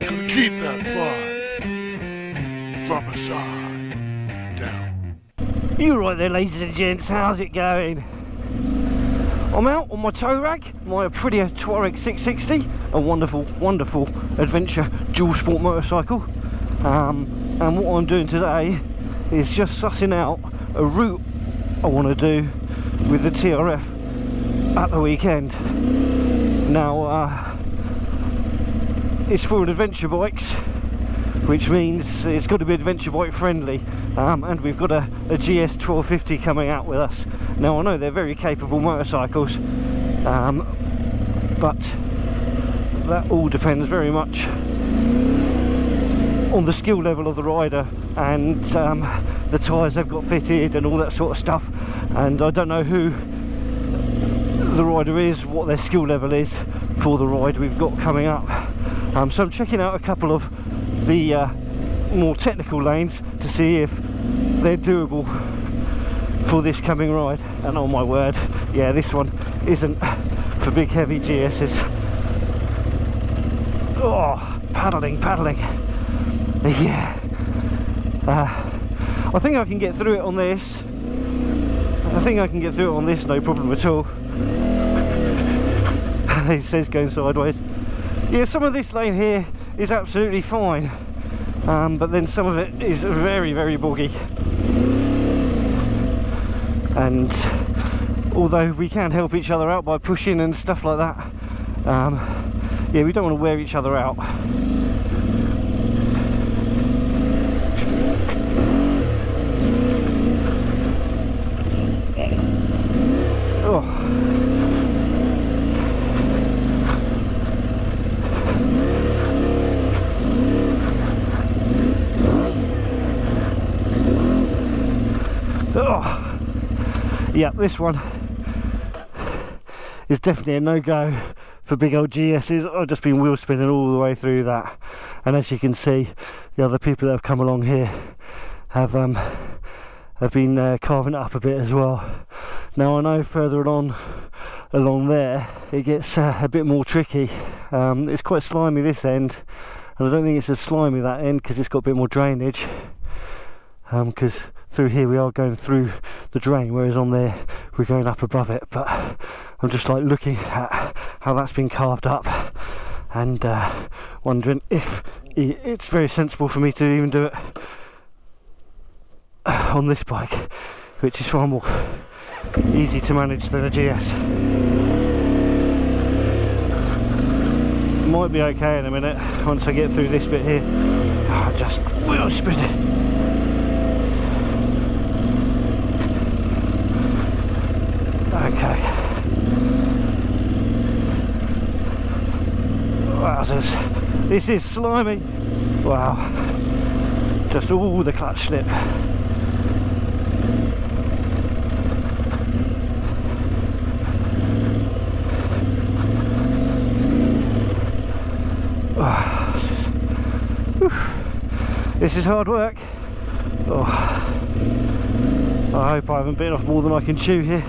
Gonna keep that body. Rubber side down. You right there, ladies and gents, how's it going? I'm out on my Tuareg, my Aprilia Tuareg 660, a wonderful, wonderful adventure dual sport motorcycle. And what I'm doing today is just sussing out a route I want to do with the TRF at the weekend. Now, it's for an adventure bikes, which means it's got to be adventure bike friendly, and we've got a GS 1250 coming out with us. Now I know they're very capable motorcycles, but that all depends very much on the skill level of the rider and the tyres they've got fitted and all that sort of stuff. And I don't know who the rider is, what their skill level is for the ride we've got coming up. So I'm checking out a couple of the more technical lanes to see if they're doable for this coming ride. And oh my word, yeah, this one isn't for big heavy GS's. Oh, paddling. Yeah. I think I can get through it on this. No problem at all. It says going sideways. Yeah, some of this lane here is absolutely fine, but then some of it is very, very boggy. And although we can help each other out by pushing and stuff like that, yeah, we don't want to wear each other out. Yeah, this one is definitely a no-go for big old GS's. I've just been wheel spinning all the way through that, and as you can see, the other people that have come along here have been carving it up a bit as well. Now I know further along there it gets a bit more tricky. It's quite slimy this end, and I don't think it's as slimy that end because it's got a bit more drainage. Because through here we are going through the drain, whereas on there we're going up above it. But I'm just like looking at how that's been carved up and wondering if it's very sensible for me to even do it on this bike, which is far more easy to manage than a GS. Might be okay in a minute once I get through this bit here. Just wheel spinning. Okay. Wowzers. This is slimy. Wow. Just all the clutch slip. This is hard work. Oh. I hope I haven't bitten off more than I can chew here.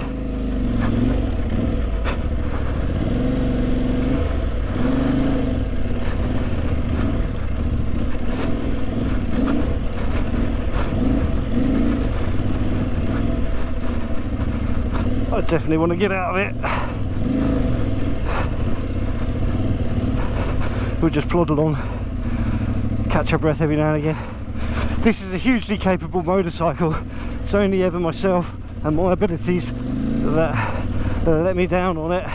I definitely want to get out of it. We'll just plod along, catch our breath every now and again. This is a hugely capable motorcycle. It's only ever myself and my abilities that let me down on it.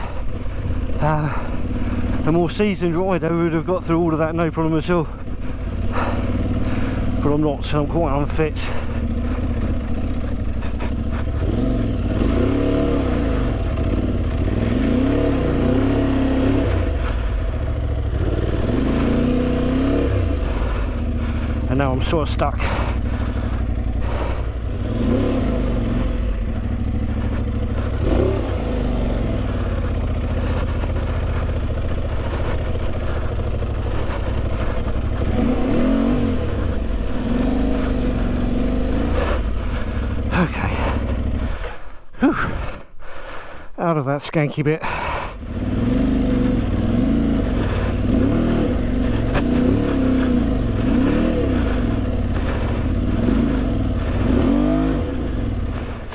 A more seasoned rider would have got through all of that no problem at all. But I'm not, so I'm quite unfit. And now I'm sort of stuck. Okay. Whew. Out of that skanky bit.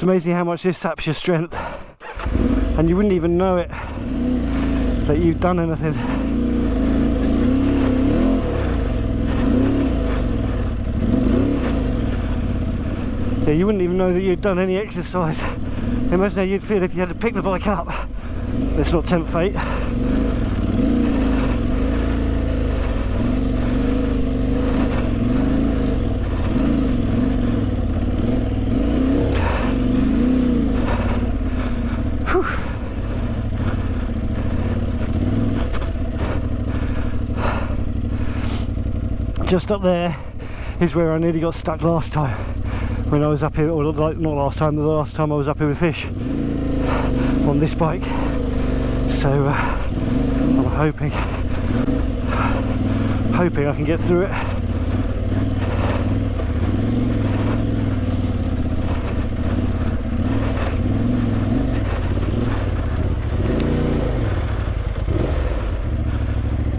amazing how much this saps your strength, and you wouldn't even know it that you've done anything. Yeah, you wouldn't even know that you'd done any exercise. Imagine how you'd feel if you had to pick the bike up. Let's not tempt fate. Just up there is where I nearly got stuck last time when I was up here, or like not last time, the last time I was up here with fish on this bike. So I'm hoping I can get through it.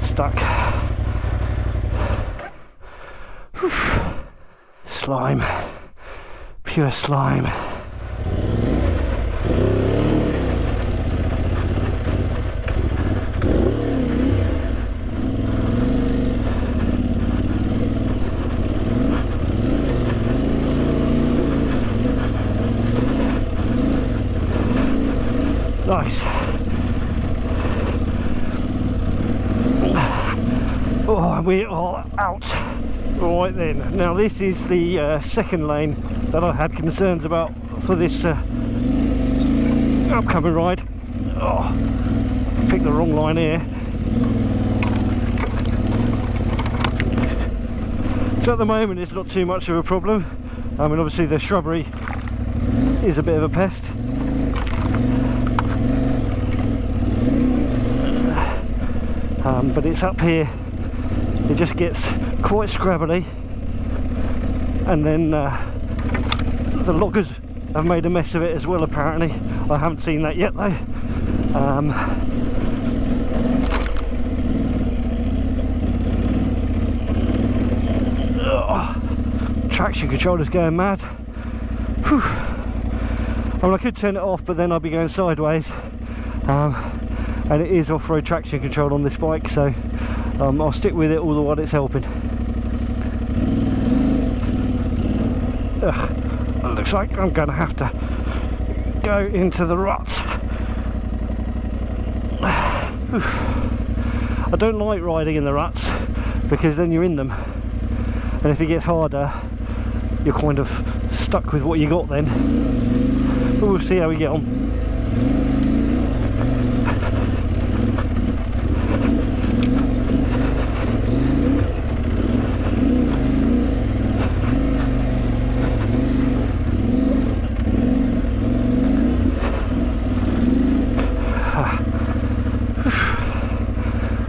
Stuck. Slime, pure slime. Nice. Oh, we are out. Right then, now this is the second lane that I had concerns about for this upcoming ride. Oh, I picked the wrong line here. So at the moment it's not too much of a problem. I mean, obviously the shrubbery is a bit of a pest. But it's up here, it just gets quite scrabbly, and then the loggers have made a mess of it as well apparently. I haven't seen that yet though. Traction controller's going mad. Whew. I mean, I could turn it off, but then I'll be going sideways. And it is off-road traction control on this bike, so I'll stick with it all the while it's helping. It looks like I'm going to have to go into the ruts. I don't like riding in the ruts because then you're in them, and if it gets harder you're kind of stuck with what you got then. But we'll see how we get on.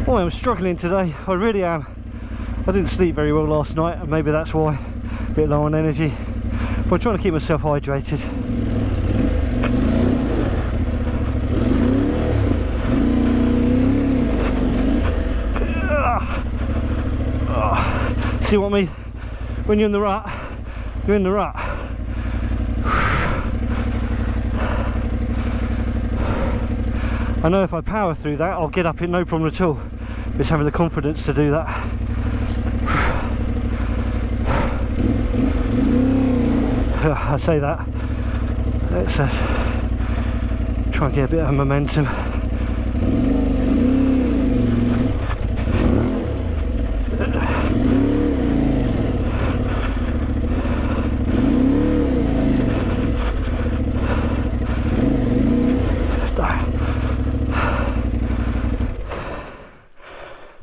Oh, I'm struggling today, I really am. I didn't sleep very well last night, and maybe that's why, a bit low on energy. But I'm trying to keep myself hydrated. See what I mean? When you're in the rut, you're in the rut. I know if I power through that, I'll get up it no problem at all. Just having the confidence to do that. I say that. Let's try and get a bit of momentum.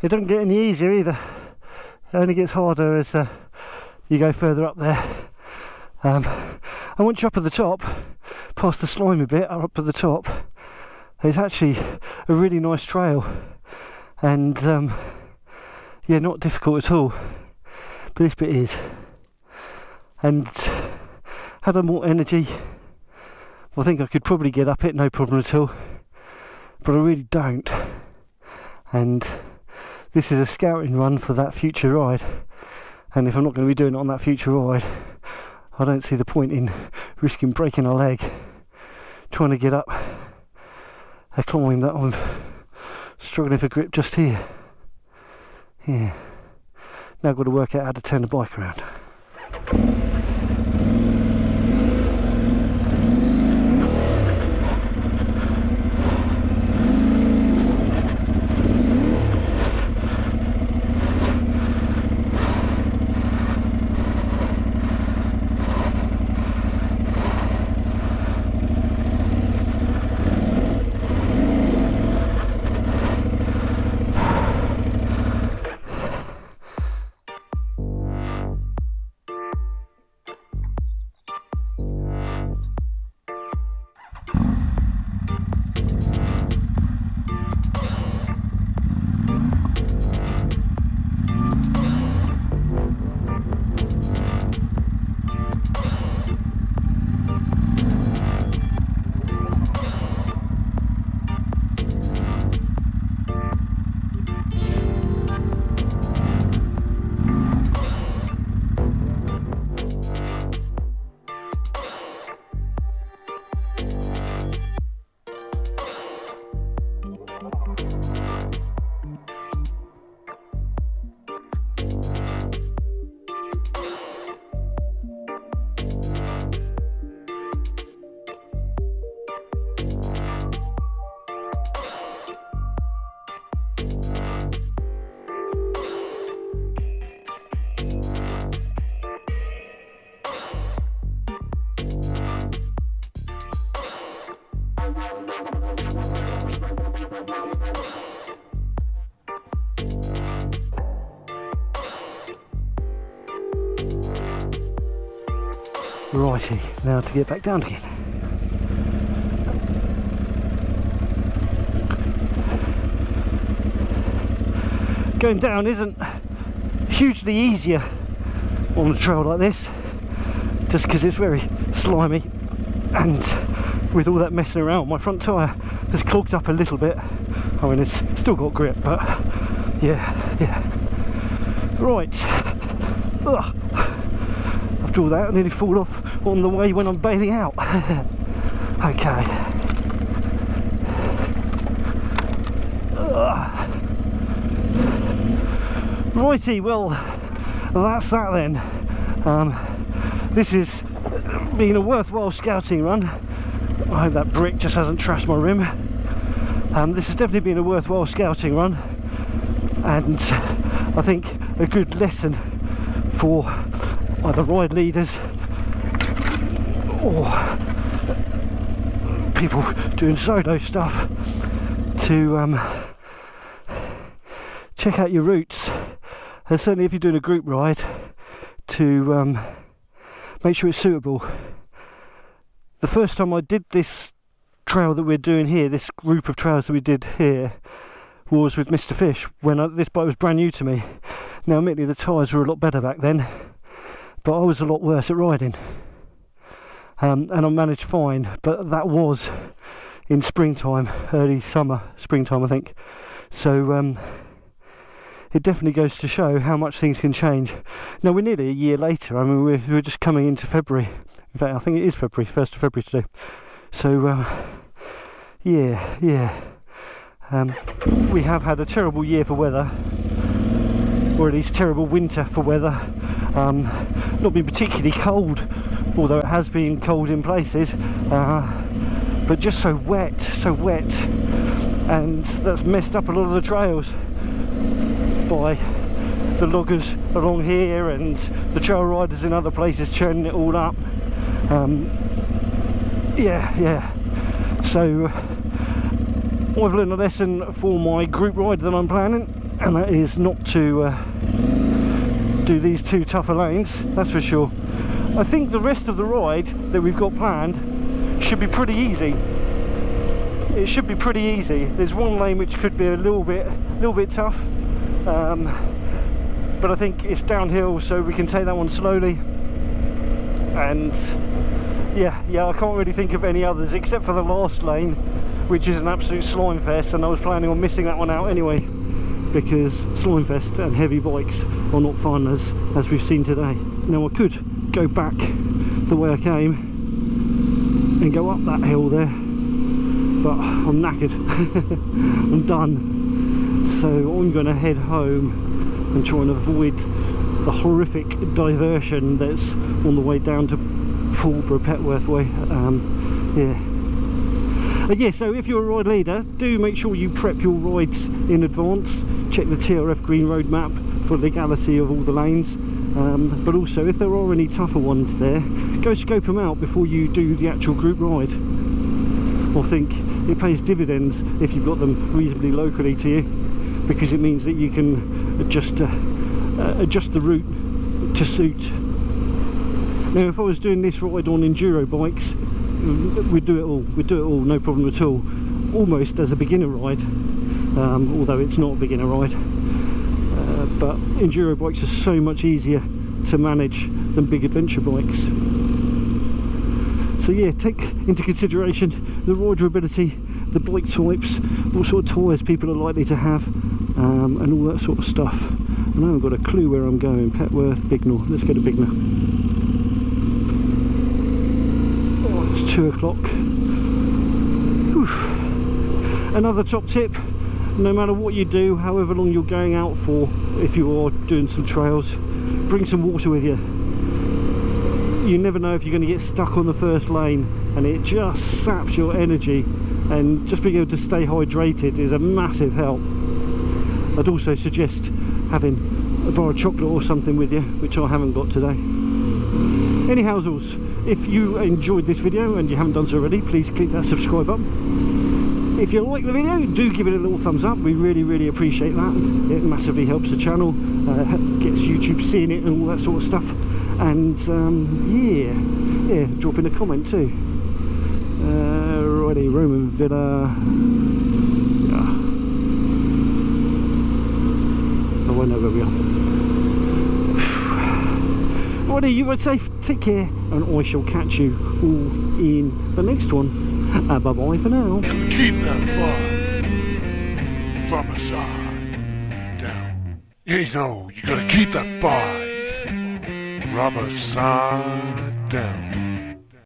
It doesn't get any easier either. It only gets harder as you go further up there. And once you're up at the top, past the slimy bit, up at the top, there's actually a really nice trail, and yeah, not difficult at all. But this bit is. And had I more energy, I think I could probably get up it, no problem at all. But I really don't. And this is a scouting run for that future ride, and if I'm not going to be doing it on that future ride, I don't see the point in risking breaking a leg trying to get up a climb that I'm struggling for grip just here. Yeah. Now I've got to work out how to turn the bike around. Righty, now to get back down again. Going down isn't hugely easier on a trail like this, just because it's very slimy, and with all that messing around, my front tyre has clogged up a little bit. I mean, it's still got grip, but yeah. Right. Ugh. After all that, I nearly fall off on the way when I'm bailing out. Okay. Righty, well, that's that then. This has been a worthwhile scouting run. I hope that brick just hasn't trashed my rim. This has definitely been a worthwhile scouting run, and I think a good lesson for either ride leaders or people doing solo stuff to check out your routes, and certainly if you're doing a group ride, to make sure it's suitable. The first time I did this trail that we're doing here, this group of trails that we did here, was with Mr. Fish when this bike was brand new to me. Now admittedly the tyres were a lot better back then, but I was a lot worse at riding, and I managed fine, but that was in springtime, early summer, springtime I think. So it definitely goes to show how much things can change. Now we're nearly a year later. I mean, we're just coming into February. In fact, I think it is February, 1st of February today. So yeah. We have had a terrible year for weather, or at least terrible winter for weather. Not been particularly cold, although it has been cold in places, but just so wet, and that's messed up a lot of the trails by the loggers along here and the trail riders in other places churning it all up. Yeah. So I've learned a lesson for my group ride that I'm planning, and that is not to do these two tougher lanes, that's for sure. I think the rest of the ride that we've got planned should be pretty easy. It should be pretty easy. There's one lane which could be a little bit tough, but I think it's downhill, so we can take that one slowly. And yeah, I can't really think of any others except for the last lane, which is an absolute slime fest, and I was planning on missing that one out anyway, because slime fest and heavy bikes are not fun as we've seen today. Now I could go back the way I came and go up that hill there, but I'm knackered. I'm done, so I'm going to head home and try and avoid the horrific diversion that's on the way down to Pulborough Petworth way. Yeah, so if you're a ride leader, do make sure you prep your rides in advance. Check the TRF Green Road map for legality of all the lanes, but also if there are any tougher ones there, go scope them out before you do the actual group ride. I think it pays dividends if you've got them reasonably locally to you, because it means that you can adjust the route to suit. Now if I was doing this ride on enduro bikes, we'd do it all, no problem at all, almost as a beginner ride, although it's not a beginner ride, but enduro bikes are so much easier to manage than big adventure bikes. So yeah, take into consideration the riderability, the bike types, what sort of tyres people are likely to have, and all that sort of stuff. And I haven't got a clue where I'm going. Petworth, Bignor. Let's go to Bignor. Oh, it's 2 o'clock. Another top tip: no matter what you do, however long you're going out for, if you are doing some trails, bring some water with you. You never know if you're going to get stuck on the first lane, and it just saps your energy, and just being able to stay hydrated is a massive help. I'd also suggest having a bar of chocolate or something with you, which I haven't got today. Anyhowsals, if you enjoyed this video and you haven't done so already, please click that subscribe button. If you like the video, do give it a little thumbs up. We really appreciate that. It massively helps the channel, gets YouTube seeing it and all that sort of stuff. And yeah, drop in a comment too. Righty, Roman Villa. Yeah. I won't know where we are. Righty, you would safe, take care, and I shall catch you all in the next one. Bye bye for now. Keep that bike. Rubber side down. You know, you gotta keep that bike. Rubber side down.